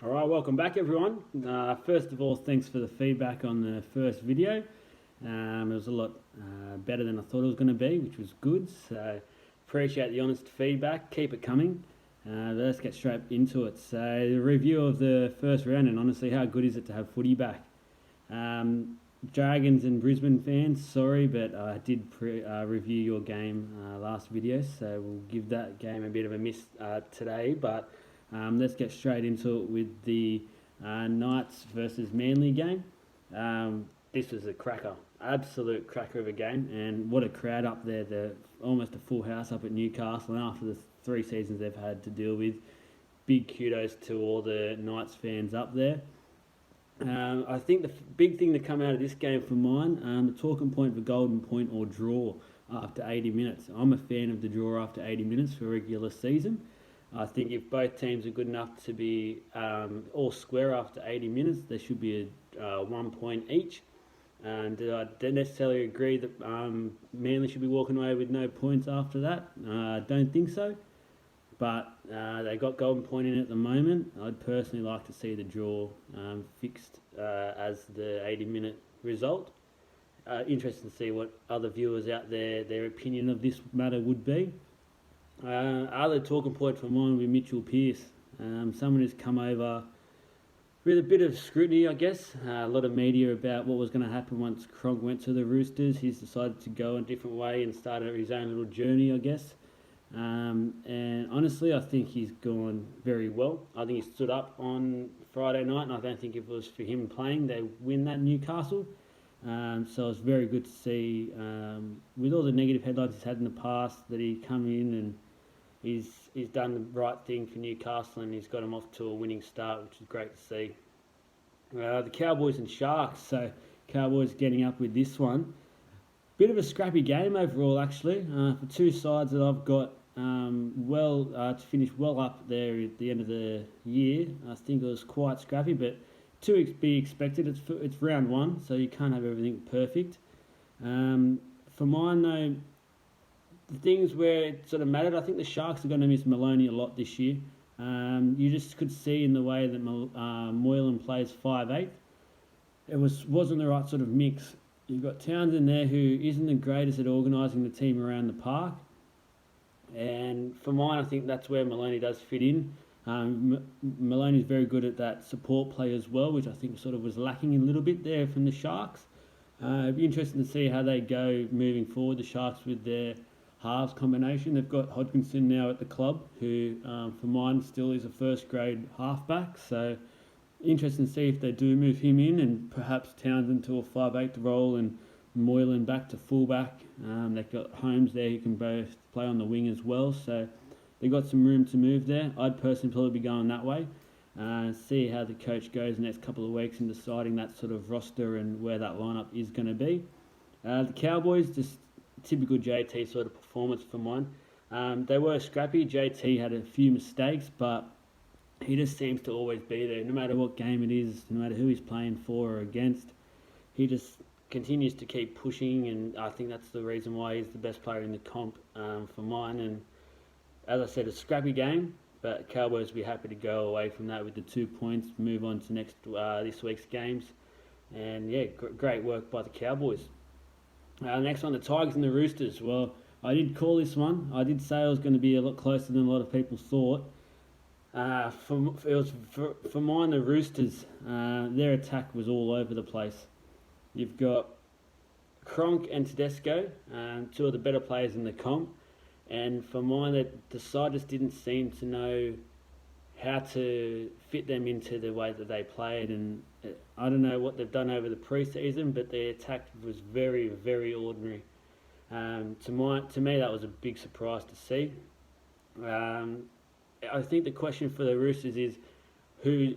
All right, welcome back, everyone. First of all, thanks for the feedback on the first video. It was a lot better than I thought it was going to be, which was good. So, appreciate the honest feedback. Keep it coming. Let's get straight into it. So, the review of the first round, and honestly, how good is it to have footy back? Um, Dragons and Brisbane fans, sorry, but I did review your game last video, so we'll give that game a bit of a miss today. But let's get straight into it with the Knights versus Manly game. This was a cracker, absolute cracker of a game, and what a crowd up there! Almost a full house up at Newcastle, and after the 3 seasons they've had to deal with, big kudos to all the Knights fans up there. I think the big thing to come out of this game for mine, the talking point for golden point or draw after 80 minutes. I'm a fan of the draw after 80 minutes for regular season. I think if both teams are good enough to be all square after 80 minutes, there should be a 1 point each. And I don't necessarily agree that Manly should be walking away with no points after that. I don't think so. But they got golden point in at the moment. I'd personally like to see the draw fixed as the 80-minute result. Interesting to see what other viewers out there, their opinion of this matter would be. Other talking point for mine would be Mitchell Pearce. Someone who's come over with a bit of scrutiny, I guess. A lot of media about what was going to happen once Cronk went to the Roosters. He's decided to go a different way and started his own little journey, I guess. And honestly, I think he's gone very well. I think he stood up on Friday night, and I don't think if it was for him playing, they win that Newcastle. So it's very good to see, with all the negative headlines he's had in the past, that he come in and he's done the right thing for Newcastle, and he's got him off to a winning start, which is great to see. The Cowboys and Sharks. So Cowboys getting up with this one. Bit of a scrappy game overall, actually, for two sides that I've got to finish well up there at the end of the year. I think it was quite scrappy, but to be expected. It's round one, so you can't have everything perfect. For mine, though, the things where it sort of mattered, I think the Sharks are going to miss Maloney a lot this year. You just could see in the way that Moylan plays 5'8". It wasn't the right sort of mix. You've got Townsend there who isn't the greatest at organising the team around the park. And for mine, I think that's where Maloney does fit in. Maloney's very good at that support play as well, which I think sort of was lacking a little bit there from the Sharks. It'd be interesting to see how they go moving forward, the Sharks, with their halves combination. They've got Hodgkinson now at the club, who for mine still is a first grade halfback. So interesting to see if they do move him in, and perhaps Townsend to a 5'8" role and Moylan back to fullback. They've got Holmes there who can both play on the wing as well, so they've got some room to move there. I'd personally probably be going that way. See how the coach goes the next couple of weeks in deciding that sort of roster and where that lineup is going to be. The Cowboys, just typical JT sort of performance for mine. They were scrappy. JT had a few mistakes, but he just seems to always be there, no matter what game it is, no matter who he's playing for or against. He just continues to keep pushing, and I think that's the reason why he's the best player in the comp for mine. And as I said, a scrappy game, but Cowboys will be happy to go away from that with the 2 points, move on to this week's games. And yeah, great work by the Cowboys. Next one, the Tigers and the Roosters. Well, I did call this one. I did say it was going to be a lot closer than a lot of people thought. For mine, the Roosters, their attack was all over the place. You've got Cronk and Tedesco, two of the better players in the comp. And for mine, the side just didn't seem to know how to fit them into the way that they played. And I don't know what they've done over the pre-season, but their attack was very, very ordinary. To me, that was a big surprise to see. I think the question for the Roosters is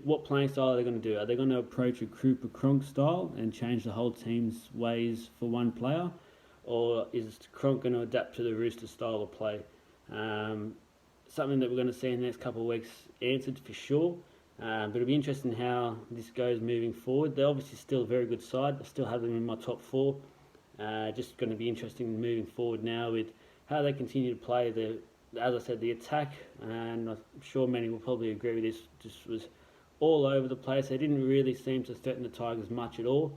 what playing style are they going to do? Are they going to approach a Cooper Cronk style and change the whole team's ways for one player? Or is Cronk going to adapt to the Roosters style of play? Something that we're going to see in the next couple of weeks answered for sure. But it'll be interesting how this goes moving forward. They're obviously still a very good side. I still have them in my top four. Just going to be interesting moving forward now with how they continue to play. As I said, the attack, and I'm sure many will probably agree with this, just was all over the place. They didn't really seem to threaten the Tigers much at all.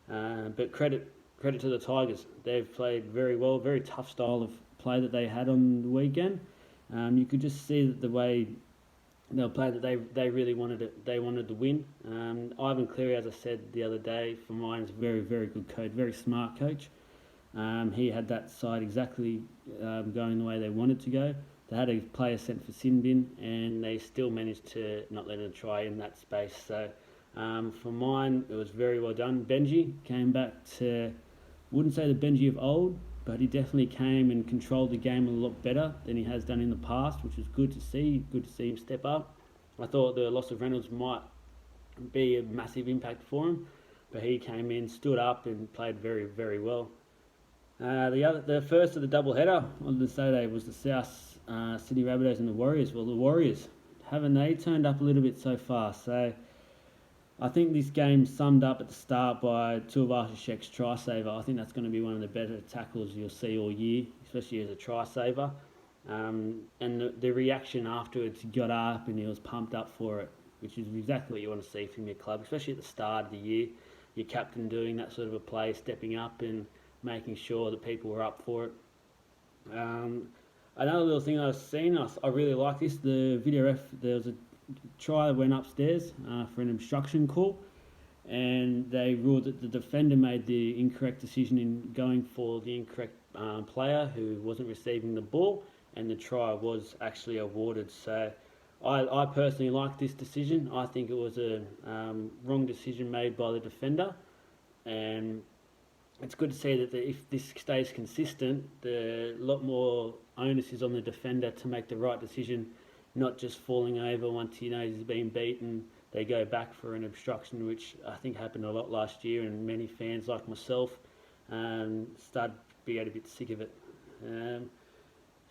But credit to the Tigers. They've played very well, very tough style of play that they had on the weekend. You could just see that the way they were playing, that they really wanted it. They wanted to win. Ivan Cleary, as I said the other day, for mine is a very, very good coach, very smart coach. He had that side exactly going the way they wanted to go. They had a player sent for sin bin, and they still managed to not let him try in that space. So for mine, it was very well done. Benji came back to, wouldn't say the Benji of old, but he definitely came and controlled the game a lot better than he has done in the past, which was good to see. Good to see him step up. I thought the loss of Reynolds might be a massive impact for him, but he came in, stood up, and played very, very well. The first of the double header on the Saturday was the South Sydney Rabbitohs and the Warriors. Well, the Warriors, haven't they turned up a little bit so far? So I think this game summed up at the start by Tuivasa-Sheck's try saver. I think that's going to be one of the better tackles you'll see all year, especially as a try saver. And the reaction afterwards, he got up and he was pumped up for it, which is exactly what you want to see from your club, especially at the start of the year. Your captain doing that sort of a play, stepping up and making sure that people were up for it. Another little thing I've seen, I really like this. The video ref, there was a try that went upstairs for an obstruction call, and they ruled that the defender made the incorrect decision in going for the incorrect player who wasn't receiving the ball, and the try was actually awarded. So I personally like this decision. I think it was a wrong decision made by the defender, and it's good to see that if this stays consistent, a lot more onus is on the defender to make the right decision, not just falling over once he knows he's been beaten. They go back for an obstruction, which I think happened a lot last year, and many fans like myself started to get a bit sick of it.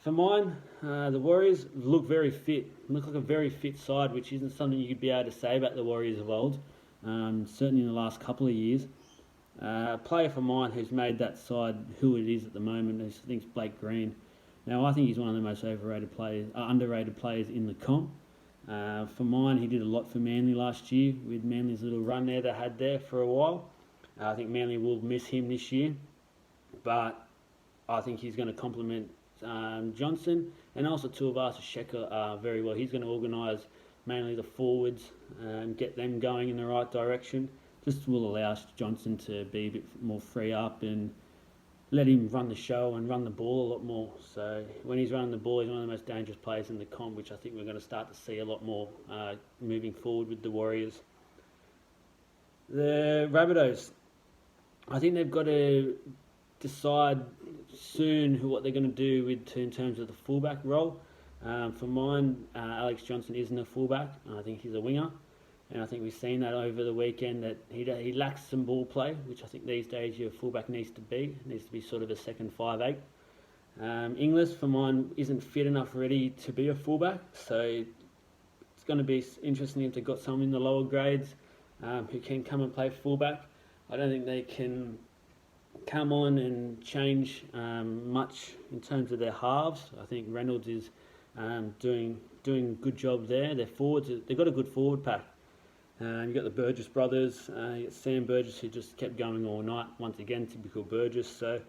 For mine, the Warriors look very fit, look like a very fit side, which isn't something you could be able to say about the Warriors of old, certainly in the last couple of years. A player for mine who's made that side who it is at the moment, I think, is Blake Green. Now, I think he's one of the most underrated players in the comp. For mine, he did a lot for Manly last year with Manly's little run there they had there for a while. I think Manly will miss him this year, but I think he's going to complement Johnson and also Tuivasa-Sheck very well. He's going to organise mainly the forwards and get them going in the right direction. Just will allow Johnson to be a bit more free up and let him run the show and run the ball a lot more. So when he's running the ball, he's one of the most dangerous players in the comp, which I think we're going to start to see a lot more moving forward with the Warriors. The Rabbitohs, I think they've got to decide soon what they're going to do in terms of the fullback role. For mine, Alex Johnson isn't a fullback. I think he's a winger. And I think we've seen that over the weekend that he lacks some ball play, which I think these days your fullback needs to be. It needs to be sort of a second 5'8". Inglis, for mine, isn't fit enough ready to be a fullback. So it's going to be interesting if they've got someone in the lower grades who can come and play fullback. I don't think they can come on and change much in terms of their halves. I think Reynolds is doing a good job there. Their forwards, they've got a good forward pack. You've got the Burgess brothers, you got Sam Burgess, who just kept going all night. Once again, typical Burgess. So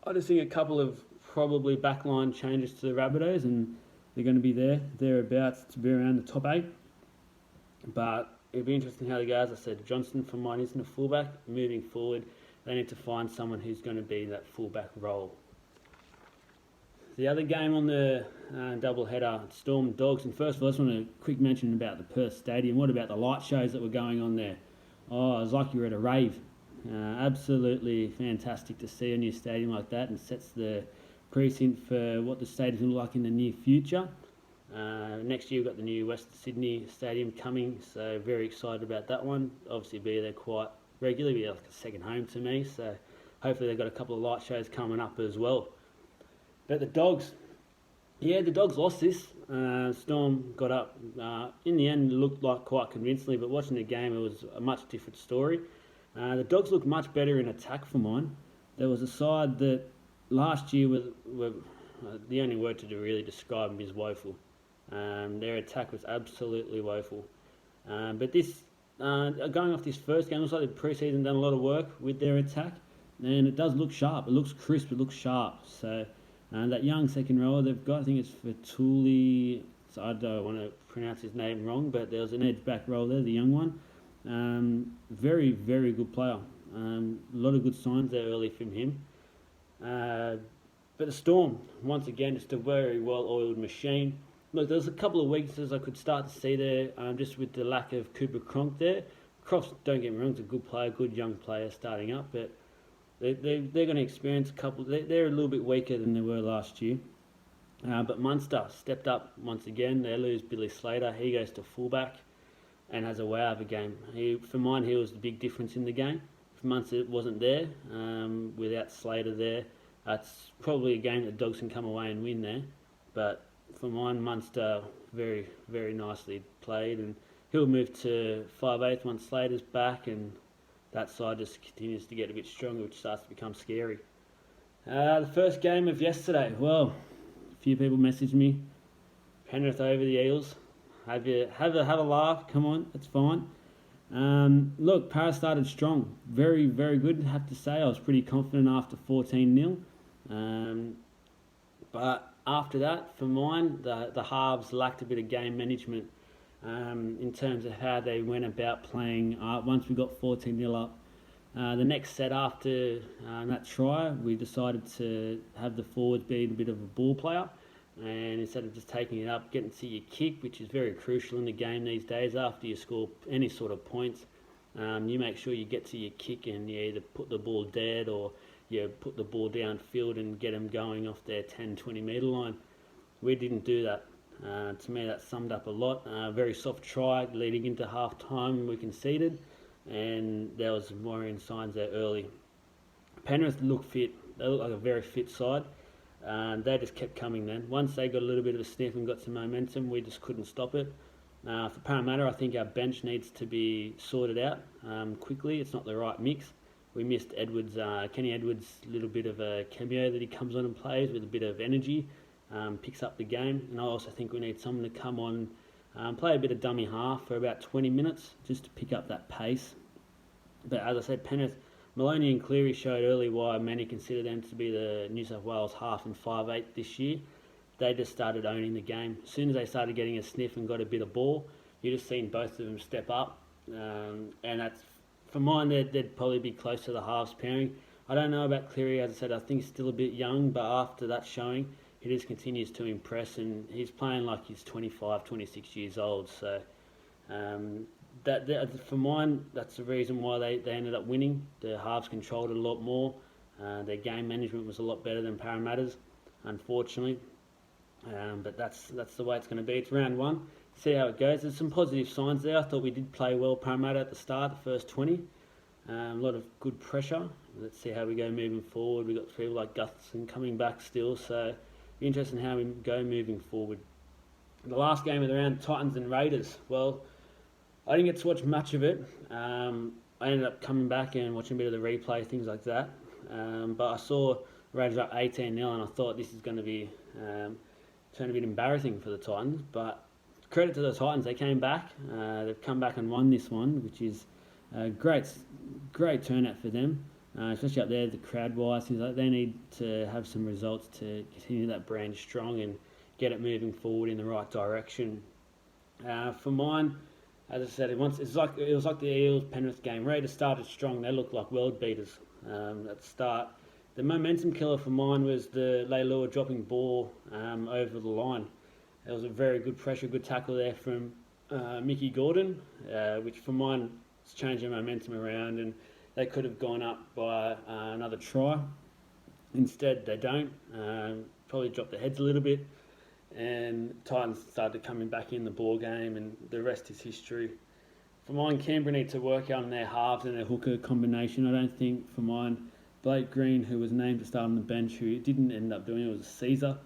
I just think a couple of probably backline changes to the Rabbitohs, and they're going to be thereabouts to be around the top 8. But it'll be interesting how they go. As I said, Johnson for mine isn't a fullback. Moving forward, they need to find someone who's going to be that fullback role. The other game on the double header, Storm Dogs. And first of all, I just want a quick mention about the Perth Stadium. What about the light shows that were going on there? Oh, it was like you were at a rave. Absolutely fantastic to see a new stadium like that, and sets the precedent for what the stadium's going to look like in the near future. Next year we've got the new Western Sydney Stadium coming, so very excited about that one. Obviously be there quite regularly, be like a second home to me, so hopefully they've got a couple of light shows coming up as well. But the Dogs, the Dogs lost this. Storm got up. In the end, it looked like quite convincingly, but watching the game, it was a much different story. The Dogs looked much better in attack for mine. There was a side that last year were the only word to really describe them is woeful. Their attack was absolutely woeful. But this, going off this first game, looks like the pre-season done a lot of work with their attack, and it does look sharp. It looks crisp. It looks sharp. So that young second rower they've got, I think it's Fatuli. So I don't want to pronounce his name wrong, but there was an edge back row there, the young one. Very, very good player. A lot of good signs there early from him. But the Storm, once again, just a very well-oiled machine. Look, there's a couple of weaknesses I could start to see there, just with the lack of Cooper Cronk there. Croft's, don't get me wrong, is a good player, good young player starting up, but they're going to experience a couple. They're a little bit weaker than they were last year. But Munster stepped up once again. They lose Billy Slater. He goes to fullback and has a wow of a game. For mine, he was the big difference in the game. If Munster wasn't there, without Slater there, it's probably a game that Dogs can come away and win there. But for mine, Munster very, very nicely played, and he'll move to 5/8 once Slater's back, and that side just continues to get a bit stronger, which starts to become scary. The first game of yesterday, well, a few people messaged me. Penrith over the Eels. Have a laugh. Come on, it's fine. Look, Para started strong, very, very good. I have to say, I was pretty confident after 14-0. But after that, for mine, the halves lacked a bit of game management in terms of how they went about playing. Once we got 14-0 up, the next set after that try, we decided to have the forwards be a bit of a ball player. And instead of just taking it up, getting to your kick, which is very crucial in the game these days, after you score any sort of points, you make sure you get to your kick and you either put the ball dead or you put the ball downfield and get them going off their 10-20 metre line. We didn't do that. To me, that summed up a lot. Very soft try leading into half time. We conceded, and there was worrying signs there early. Penrith looked fit. They looked like a very fit side. They just kept coming then. Once they got a little bit of a sniff and got some momentum, we just couldn't stop it. For Parramatta, I think our bench needs to be sorted out quickly. It's not the right mix. We missed Edwards, Kenny Edwards, a little bit of a cameo that he comes on and plays with a bit of energy, picks up the game. And I also think we need someone to come on, play a bit of dummy half for about 20 minutes just to pick up that pace. But as I said, Penrith, Maloney and Cleary showed early why many consider them to be the New South Wales half and 5/8 this year. They just started owning the game. As soon as they started getting a sniff and got a bit of ball, you just seen both of them step up. And that's, for mine, they'd probably be close to the halves pairing. I don't know about Cleary, as I said, I think he's still a bit young, but after that showing, he just continues to impress, and he's playing like he's 25, 26 years old. So for mine, that's the reason why they ended up winning. The halves controlled it a lot more. Their game management was a lot better than Parramatta's, unfortunately. But that's the way it's going to be. It's round one. See how it goes. There's some positive signs there. I thought we did play well Parramatta at the start, the first 20. A lot of good pressure. Let's see how we go moving forward. We've got people like Gutherson coming back still, so be interesting how we go moving forward. The last game of the round, Titans and Raiders. Well, I didn't get to watch much of it. I ended up coming back and watching a bit of the replay, things like that. But I saw Raiders up 18-0, and I thought this is going to be turn a bit embarrassing for the Titans. But credit to the Titans, they came back. They've come back and won this one, which is a great turnout for them. Especially up there, the crowd-wise, things like they need to have some results to continue that brand strong and get it moving forward in the right direction. For mine, as I said, it was like the Eels Penrith game. Raiders started strong; they looked like world beaters at the start. The momentum killer for mine was the Leilua dropping ball over the line. There was a very good pressure, good tackle there from Mickey Gordon, which for mine has changed their momentum around, and they could have gone up by another try. Instead, they don't. Probably dropped their heads a little bit, and Titans started coming back in the ball game, and the rest is history. For mine, Canberra need to work on their halves and their hooker combination. I don't think, for mine, Blake Green, who was named to start on the bench, who didn't end up doing it, was a Caesar.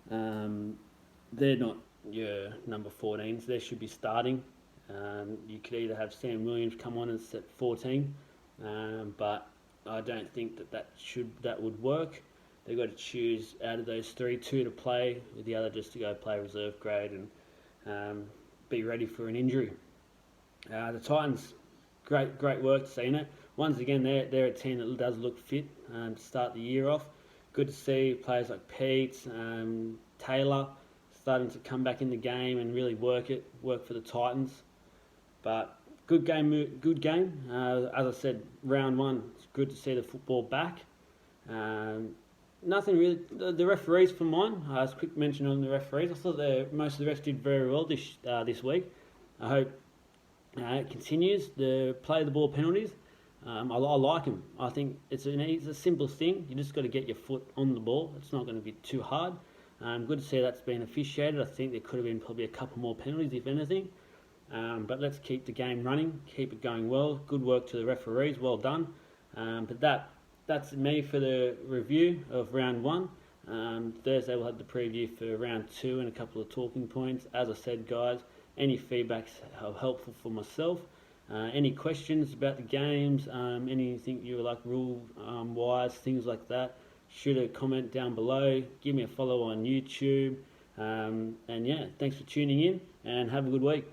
They're not your number 14s. They should be starting. You could either have Sam Williams come on and set 14, but I don't think that would work. They've got to choose out of those three, two to play, with the other just to go play reserve grade and be ready for an injury. The Titans, great work to see in it. Once again, they're a team that does look fit to start the year off. Good to see players like Pete, Taylor starting to come back in the game and really work for the Titans. But good game. As I said, round one, it's good to see the football back. Nothing really. The referees for mine, as a quick mention on the referees, I thought most of the refs did very well this week. I hope it continues. The play the ball penalties, I like them. I think it's a simple thing. You just got to get your foot on the ball. It's not going to be too hard. Good to see that's been officiated. I think there could have been probably a couple more penalties, if anything. But let's keep the game running, keep it going well. Good work to the referees, well done. But that's me for the review of round one. Thursday we'll have the preview for round two and a couple of talking points. As I said, guys, any feedbacks are helpful for myself. Any questions about the games, anything you would like rule-wise, things like that, shoot a comment down below. Give me a follow on YouTube. And yeah, thanks for tuning in and have a good week.